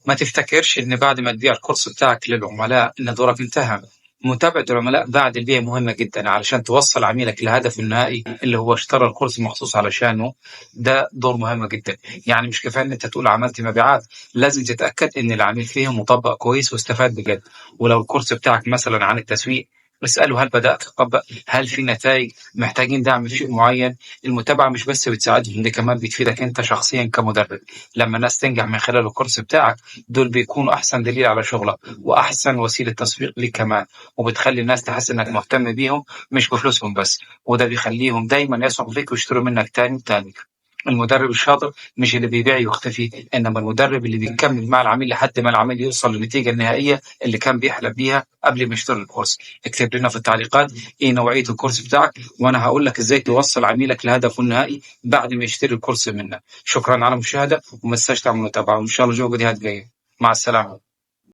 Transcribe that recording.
ما تفتكرش إن بعد ما تبيع الكورس بتاعك للعملاء إن دورك انتهى. متابعة العملاء بعد البيع مهمة جدا علشان توصل عميلك لهدفه النهائي اللي هو اشترى الكورس مخصوص علشانه. ده دور مهم جدا. يعني مش كفاية إن أنت تقول عملت مبيعات، لازم تتأكد إن العميل فيه مطبق كويس واستفاد بجد. ولو الكورس بتاعك مثلا عن التسويق، اسأله هل بدأت تطبق، هل في نتائج، محتاجين دعم في شيء معين. المتابعة مش بس بتساعدهم، دي كمان بتفيدك أنت شخصيا كمدرب. لما الناس تنجح من خلال الكورس بتاعك، دول بيكونوا أحسن دليل على شغلك وأحسن وسيلة تسويق ليك كمان. وبتخلي الناس تحس إنك مهتم بيهم مش بفلوسهم بس، وده بيخليهم دايما يثقوا فيك ويشتروا منك تاني وتاني. المدرب الشاطر مش اللي بيبيع ويختفي، إنما المدرب اللي بيكمل مع العميل لحد ما العميل يوصل للنتيجة النهائية اللي كان بيحلم بيها قبل ما يشتري الكورس. اكتب لنا في التعليقات إيه نوعية الكورس بتاعك، وأنا هقول لك إزاي توصل عميلك لهدفه النهائي بعد ما يشتري الكورس منك. شكرا على المشاهدة، وما تنساش تعمل متابعة، وإن شاء الله نشوفك فيديوهات جاية. مع السلامة.